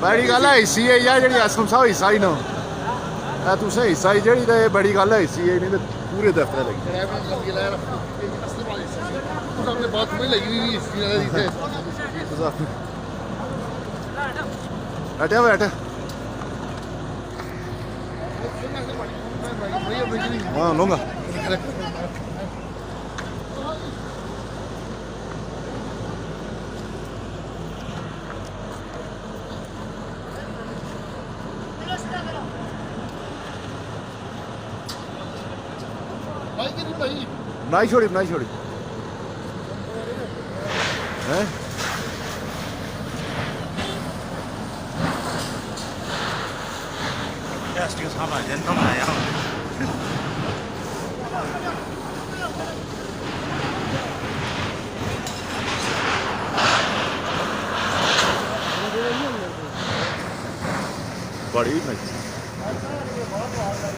बड़ी गल है हिस्सी है यार जी एसएम साहब हिस्सा ही ना तुसें हिस्सा ही जी तो बड़ी गल है हिस्सी है नहीं तो पूरे दफ्तर लगी बैठा बैठ हाँ लूंगा बनाई छोड़ी हैं बड़ी